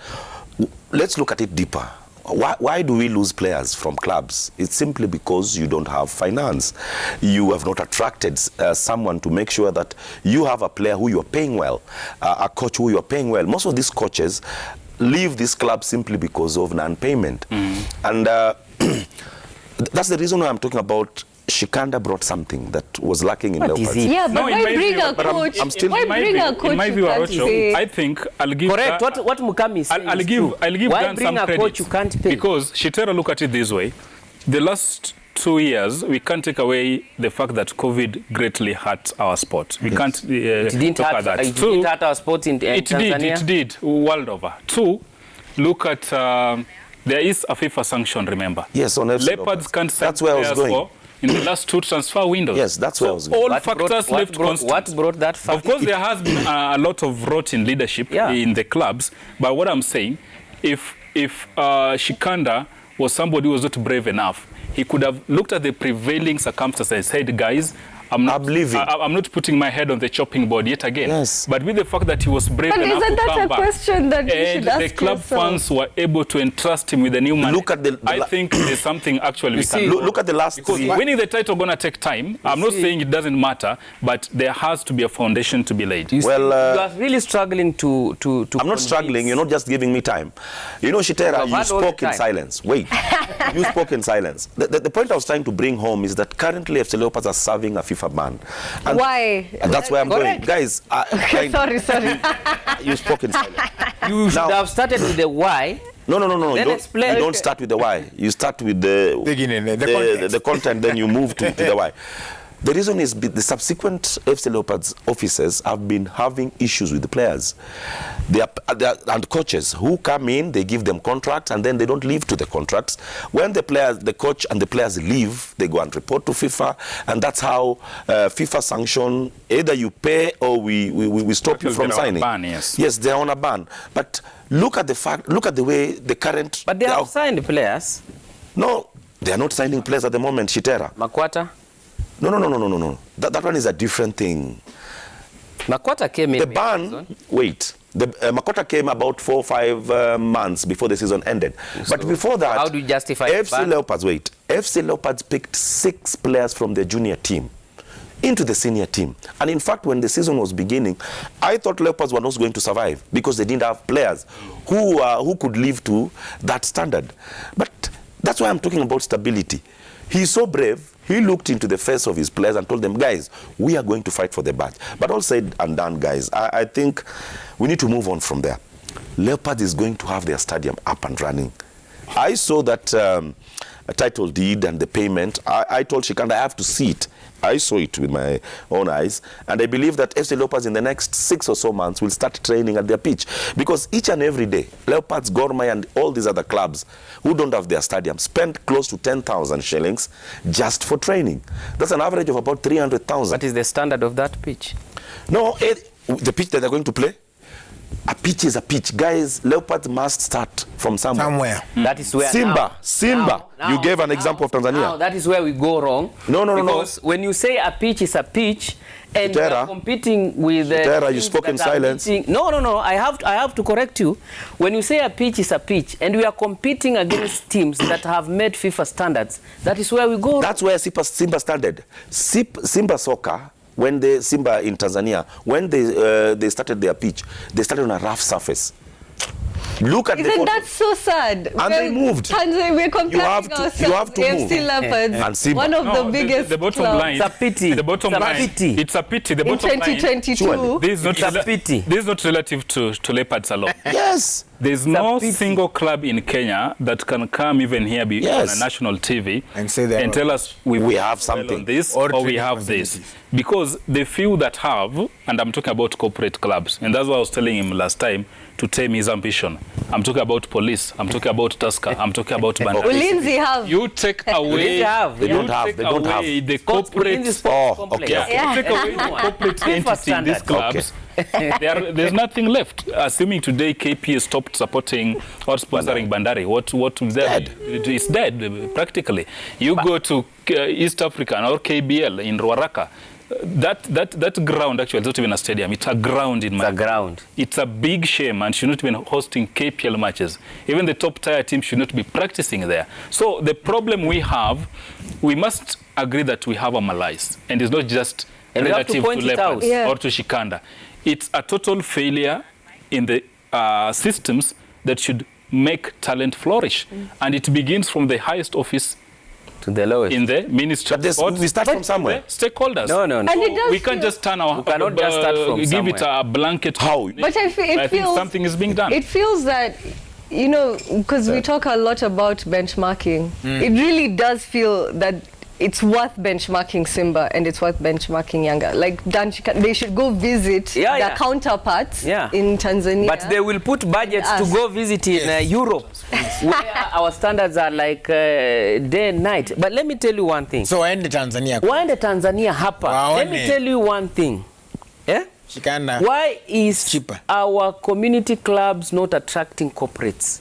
let's look at it deeper. Why do we lose players from clubs? It's simply because you don't have finance. You have not attracted someone to make sure that you have a player who you're paying well, a coach who you're paying well. Most of these coaches leave this club simply because of non-payment. And that's the reason why I'm talking about Shikanda brought something that was lacking in Leopards. Yeah, but why bring a coach? Why bring a coach? In my view, I think I'll give. Correct. What Mukami is saying I'll give why Dan bring some a credit, coach you can't pay? Because Shitera, look at it this way: the last 2 years, we can't take away the fact that COVID greatly hurt our sport. We can't talk about that. It didn't hurt our sport in Tanzania. It did, world over. 2, look at there is a FIFA sanction. Remember? Yes, on FC Leopards can't sign that's where I was going. In the last 2 transfer windows. Yes, that's where I was going. All factors left constant. What brought that fact? Of course, there has been a lot of rot in leadership in the clubs. But what I'm saying, if Shikanda was somebody who was not brave enough, he could have looked at the prevailing circumstances and said, guys, I'm not putting my head on the chopping board yet again. Yes. But with the fact that he was brave enough to come back, isn't that a question that you should ask the club fans were able to entrust him with a new manager. Look at I think there's something actually we can look at the last because 3. winning the title gonna take time. I'm not saying it doesn't matter, but there has to be a foundation to be laid. You are really struggling to I'm not struggling. You're not just giving me time. You know, Shitera, you spoke in silence. Wait. You spoke in silence. The point I was trying to bring home is that currently FC Leopards are serving a FIFA ban. And why? And that's where I'm going. Guys, sorry. You spoke in silence. You should have started with the why. No. Then You don't start with the why. You start with the beginning, the content, then you move to the why. The reason is the subsequent FC Leopards officers have been having issues with the players. And coaches who come in, they give them contracts and then they don't live to the contracts. When the coach and the players leave, they go and report to FIFA, and that's how FIFA sanction, either you pay or we stop you from signing. Ban, yes. Yes, they're on a ban. But look at the way the current... But they have signed players. No, they are not signing players at the moment, Shitera. Makwata? No. That one is a different thing. Makwata came in. The ban, wait. Makwata came about 4 or 5 months before the season ended. So but before that, how do you justify FC Leopards, FC Leopards picked 6 players from their junior team into the senior team. And in fact, when the season was beginning, I thought Leopards were not going to survive because they didn't have players who could live to that standard. But that's why I'm talking about stability. He's so brave. He looked into the face of his players and told them, guys, we are going to fight for the badge. But all said and done, guys, I think we need to move on from there. Leopards is going to have their stadium up and running. I saw that title deed and the payment. I told Shikanda I have to see it. I saw it with my own eyes, and I believe that FC Leopards in the next 6 or so months will start training at their pitch, because each and every day, Leopards, Gormai, and all these other clubs who don't have their stadium spend close to 10,000 shillings just for training. That's an average of about 300,000. What is the standard of that pitch? No, the pitch that they're going to play, A pitch is a pitch. Guys, Leopards must start from somewhere. That is where Simba. now, You gave an example of Tanzania. Now, that is where we go wrong. No. Because when you say a pitch is a pitch, and we Chitera, are competing with Chitera, you spoke in silence. No. I have to correct you. When you say a pitch is a pitch, and we are competing against teams that have met FIFA standards, that is where we go. That's where Simba started. Simba soccer, when Simba in Tanzania, when they started their pitch, they started on a rough surface. Look at Isn't that so sad? And they moved. We're comparing ourselves you have to AFC move. Leopards, And Simba. one of the biggest the bottom clubs. line. It's a pity. The bottom It's a line. pity. It's a pity. The In bottom line. 2022. This is not It's a pity. This is not relative to Leopards alone. Yes. There's a no pity. single club in Kenya that can come even here on Yes. a national TV And say they and have- tell us we have well something. on this Or or we training have this. facilities. Because the few that have, and I'm talking about corporate clubs, and that's what I was telling him last time to tame his ambition. I'm talking about police. I'm talking about Tusker. I'm talking about Bandari. Ulinzi have. You take away, Ulinzi have, They yeah. don't have. take They don't away have. the Sports, corporate. Ulinzi Sports Oh, Complex. okay, okay. Yeah. Take away the corporate FIFA entity in these standards. clubs. There's nothing left. Assuming today KP has stopped supporting or sponsoring Bandari, what is there? Dead. It's dead practically. You go to East African or KBL in Ruaraka. That ground actually is not even a stadium. It's a ground in The Malawi. ground. It's a big shame and should not be hosting KPL matches. Even the top tier teams should not be practicing there. So the problem we have, we must agree that we have a malaise, and it's not just And we have to relative point to it out. Leopards Yeah. or to Shikanda. It's a total failure in the systems that should make talent flourish, and it begins from the highest office To the lowest. in the Ministry But of Sports. we start from somewhere. Stakeholders. No. And it does We can't feel- just turn our You cannot just start from give it somewhere. a blanket. How? But I think I it think feels something is being done. It feels that, you know, because we talk a lot about benchmarking. It really does feel that it's worth benchmarking Simba and it's worth benchmarking Yanga. Like they should go visit Yeah, their yeah. counterparts Yeah. in Tanzania. But they will put budgets to Us. go visit in Europe, where our standards are like day and night. But let me tell you one thing. So waende Tanzania. Waende Tanzania hapa. Let me Waone. tell you one thing. Eh? Shikanda. Why is Cheaper. our community clubs not attracting corporates?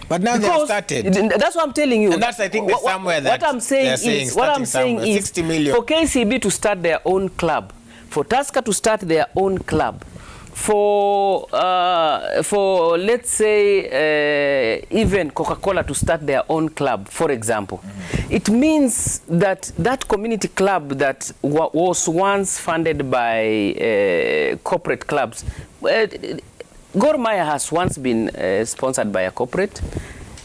But now they have Because started. that's what I'm telling you. And that's, I think, the somewhere that what I'm saying they're saying is, what I'm starting saying somewhere, is, 60 million. for KCB to start their own club, for Tusker to start their own club, for let's say even Coca-Cola to start their own club, for example, it means that that community club that was once funded by corporate clubs. Gor Mahia has once been sponsored by a corporate.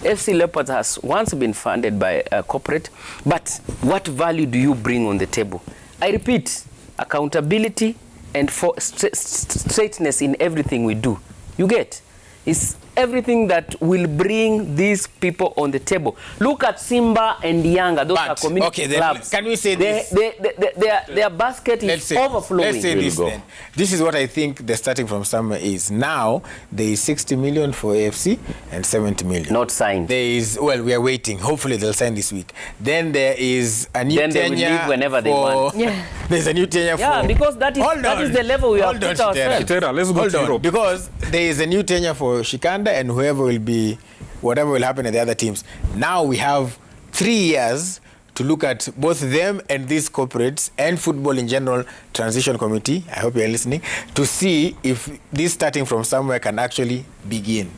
FC Leopards has once been funded by a corporate. But what value do you bring on the table? I repeat, accountability and straightness in everything we do. You get? It's everything that will bring these people on the table. Look at Simba and Yanga. Those are community okay, then clubs. can we say this? Their basket Let's is say, overflowing. let's say this go. then. This is what I think the starting from somewhere is. Now, there is 60 million for AFC and 70 million. Not signed. There is, well, we are waiting. Hopefully, they'll sign this week. Then there is a new Then they will tenure leave whenever they for- want. Yeah. There's a new tenure Yeah, for... because that is the level we have Hold on, put ourselves. Chitera. Chitera, let's go Hold to on, Europe. because there is a new tenure for Shikanda and whoever will be, whatever will happen at the other teams. Now we have 3 years to look at both them and these corporates and football in general transition committee, I hope you're listening, to see if this starting from somewhere can actually begin.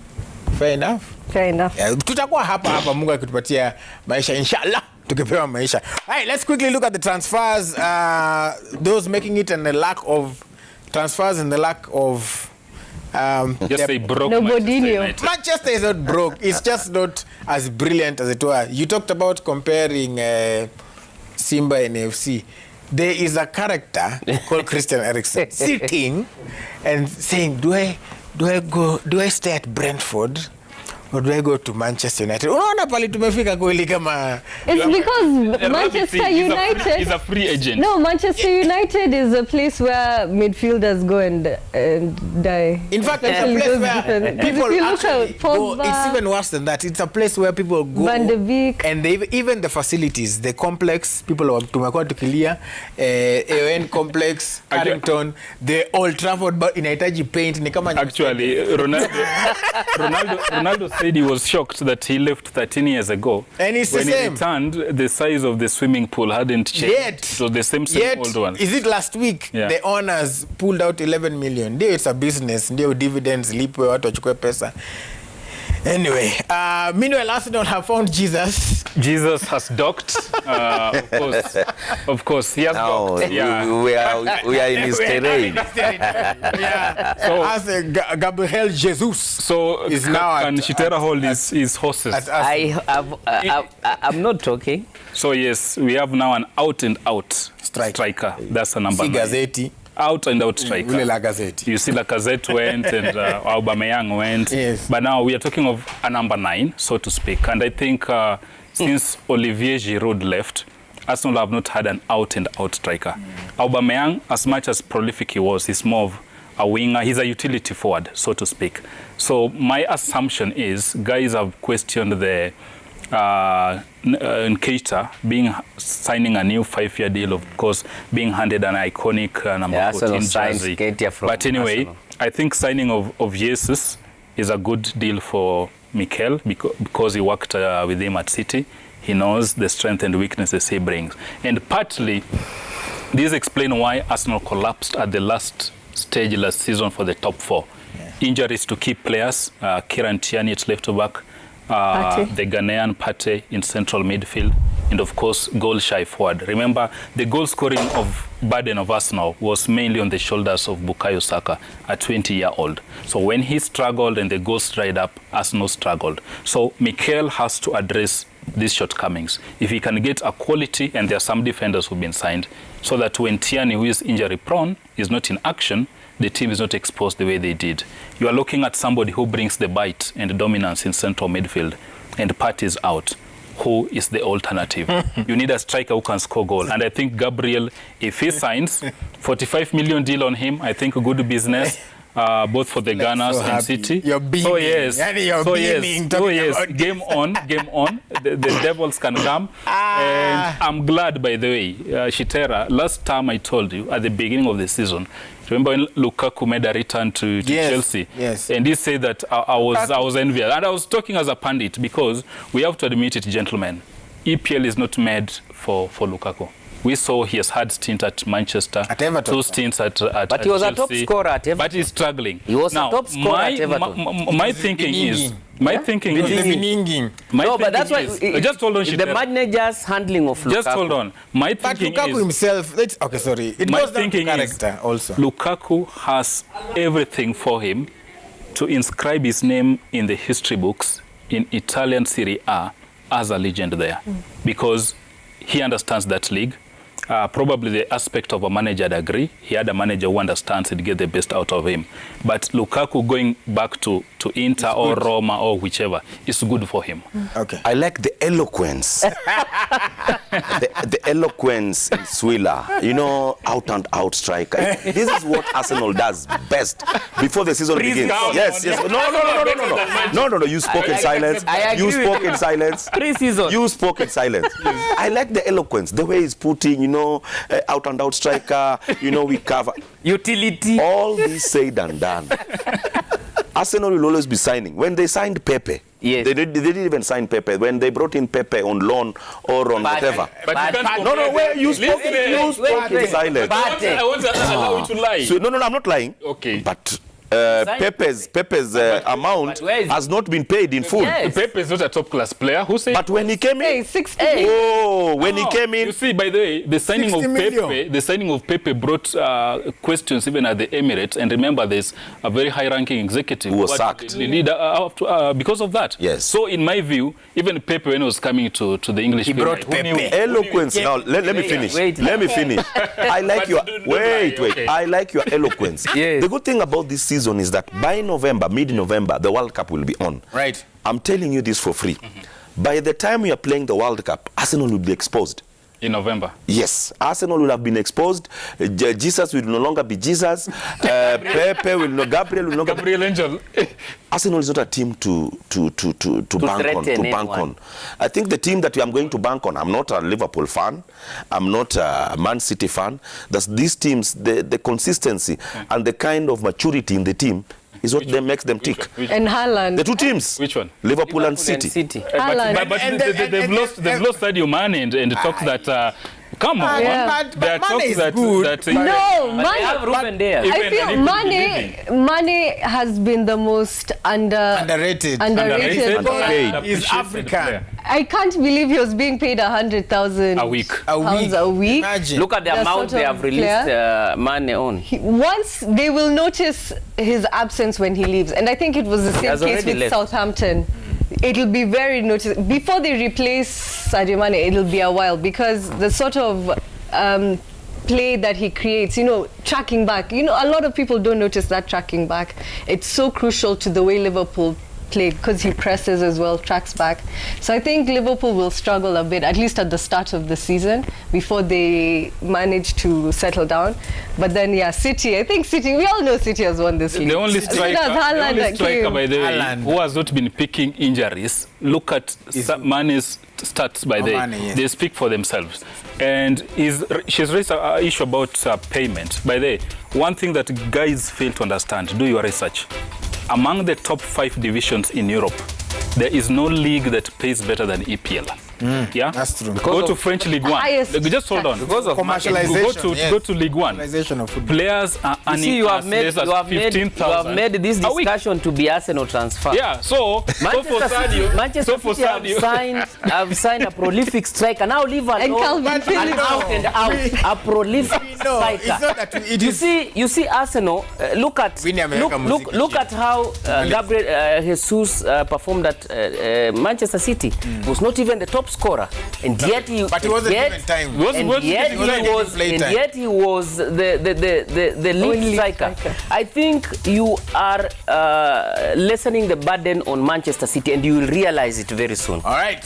Fair enough? Fair enough. Yeah, tutakuwa hapa Mungu akitupatia maisha inshallah tukipewa maisha. All right, let's quickly look at the transfers, those making it and the lack of transfers and the lack of Just say broke Nobody Manchester knew. United. Manchester is not broke. It's just not as brilliant as it were. You talked about comparing Simba and AFC. There is a character called Christian Eriksen sitting and saying, do I stay at Brentford But do I go to Manchester United? Unaona pale tumefika kweli kama... It's because Manchester United... He's a free agent. No, Manchester United is a place where midfielders go and die. In fact, it's a place where people if you look actually at go. Pogba, It's even worse than that. It's a place where people go. Van de Beek. And they, even the facilities, the complex, people tumekuwa tukilia, AON complex, Carrington, the Old Trafford, but inahitaji paint. Ni kama Actually, Ronaldo said he was shocked that he left 13 years ago. And it's when the same. He returned, the size of the swimming pool hadn't changed. Yet. So the same old one. Is it last week? Yeah. The owners pulled out 11 million. Ndio, it's a business. Ndio dividends lipwe watu wachukue pesa. Anyway, meanwhile, Arsenal have found Jesus. Jesus has docked. Of course, he has Now docked. Yeah. we are in his terrain. Yeah. So- As Gabriel Jesus. So Is now can at- Shitera hold his horses? at Arsenal. I'm not talking. So yes, we have now an out-and-out striker. That's a number Si 9. gazeti. Out-and-out striker. Ule la gazeti. You see, Lacazette went and Aubameyang went. Yes. But now we are talking of a number 9, so to speak. And I think since Olivier Giroud left, Arsenal have not had an out-and-out striker. Aubameyang, as much as prolific he was, he's more of a winger. He's a utility forward, so to speak. So my assumption is guys have questioned the Keita signing a new 5-year deal, of course, being handed an iconic number 14 jersey. But anyway, Arsenal. I think signing of Jesus is a good deal for Mikel because he worked with him at City. He knows the strength and weaknesses he brings. And partly, this explains why Arsenal collapsed at the last stage last season for the top 4. Yeah. Injuries to key players, Kieran Tierney at left back, the Ghanaian Partey in central midfield, and of course goal-shy forward. Remember, the goal-scoring of burden of Arsenal was mainly on the shoulders of Bukayo Saka, a 20-year-old. So when he struggled and the goals dried up, Arsenal struggled. So Mikel has to address these shortcomings. If he can get a quality, and there are some defenders who've been signed, so that when Tierney, who is injury-prone, is not in action, the team is not exposed the way they did. You are looking at somebody who brings the bite and dominance in central midfield, and Partey is out. Who is the alternative? You need a striker who can score goal. And I think Gabriel, if he signs, 45 million deal on him, I think a good business. Both for the Gunners and City. You're beaming. So yes, You're beaming, game on. The Devils can come. And I'm glad, by the way, Shitera, last time I told you at the beginning of the season, remember when Lukaku made a return to Chelsea? Yes. And he said that I was envious. And I was talking as a pundit because we have to admit it, gentlemen, EPL is not made for Lukaku. We saw he has had stint at Manchester, at Everton. 2 stints at But he was Chelsea, a top scorer at Everton. but he's struggling. He was now, a top scorer at Everton. My thinking is... My thinking is... No, but that's why... Just hold on, the manager's handling of Lukaku. Just hold on. My But thinking Lukaku is... himself, okay, sorry. It My goes down to thinking character also. Lukaku has everything for him to inscribe his name in the history books in Italian Serie A as a legend there. Because he understands that league. Probably the aspect of a manager, I'd agree. He had a manager who understands it, get the best out of him. But Lukaku going back to Inter or Roma or whichever is good for him. Okay. I like the eloquence. the eloquence in Swila. You know, out-and-out striker. This is what Arsenal does best before the season begins. Yes. No. You spoke in silence. You spoke in silence. Pre-season. You spoke in silence. I like the eloquence, the way he's putting, out-and-out striker, we cover. Utility. All this said and done. Arsenal will always be signing. When they signed Pepe, yes. they didn't even sign Pepe. When they brought in Pepe on loan or on whatever. You spoke in silence. I want to allow you to lie. So, no, I'm not lying. Okay. But Pepe's amount has not been paid in full. Yes. Pepe is not a top-class player. Who said? But when he came in, 60. when he came in, You see, by the way, the signing of Pepe brought questions even at the Emirates. And remember, there's a very high-ranking executive who was sacked because of that. Yes. So, in my view, even Pepe, when he was coming to the English, He brought Pepe. Eloquence. Now, let me finish. Let me finish. I like your I like your eloquence. Yes. The good thing about this season is that by November, mid-November, the World Cup will be on. Right. I'm telling you this for free. By the time we are playing the World Cup, Arsenal will be exposed. In November. Yes, Arsenal will have been exposed. Jesus will no longer be Jesus. Pepe will no, Gabriel will no longer. Gabriel Angel. Arsenal is not a team to bank on. I think the team that I'm going to bank on, I'm not a Liverpool fan, I'm not a Man City fan. That's these teams, the consistency and the kind of maturity in the team is what makes them tick. And Haaland. The two teams. Which one? Liverpool and City. Haaland. But they've lost Sadio Mane and talks that come on. Yeah. There are Mane talks is that good. No, But they have Ruben there. I feel Mane has been the most Underrated. Underpaid. He's African. I can't believe he was being paid 100,000 a week. pounds a week. Imagine. Look at the That amount sort they of have released Mane on. Once they will notice his absence when he leaves, and I think it was the same has case already with left. Southampton. It'll be very noticeable before they replace Sadio Mane. It'll be a while because the sort of play that he creates, you know, tracking back. You know, a lot of people don't notice that tracking back. It's so crucial to the way Liverpool play because he presses as well, tracks back. So I think Liverpool will struggle a bit, at least at the start of the season, before they manage to settle down. But then, yeah, City. I think City. We all know City has won this league. The only striker, by the way, Haaland. who has not been picking injuries. Look at Mane's stats by the way. Yes. They speak for themselves. And she's raised an issue about payment. By the way, one thing that guys fail to understand, do your research. Among the top 5 divisions in Europe, there is no league that pays better than EPL. Yeah, That's true. Go to French League 1. Just hold on. Because of commercialization. Go to League 1. Commercialization of football. Players are You earning see, you have as made, less as you have made, 15,000. you have made this a week. discussion to be Arsenal transfer. Yeah, so for Sadio, Manchester City have signed a prolific striker. Now leave alone And Calvin an Phillips. out and out, a prolific No, striker. it's not that it is. You see Arsenal. Look at look at how Gabriel Jesus performed at Manchester City. Was not even the top scorer, and yet he. But he wasn't given time. And yet he was the lead striker. I think you are lessening the burden on Manchester City, and you will realize it very soon. All right.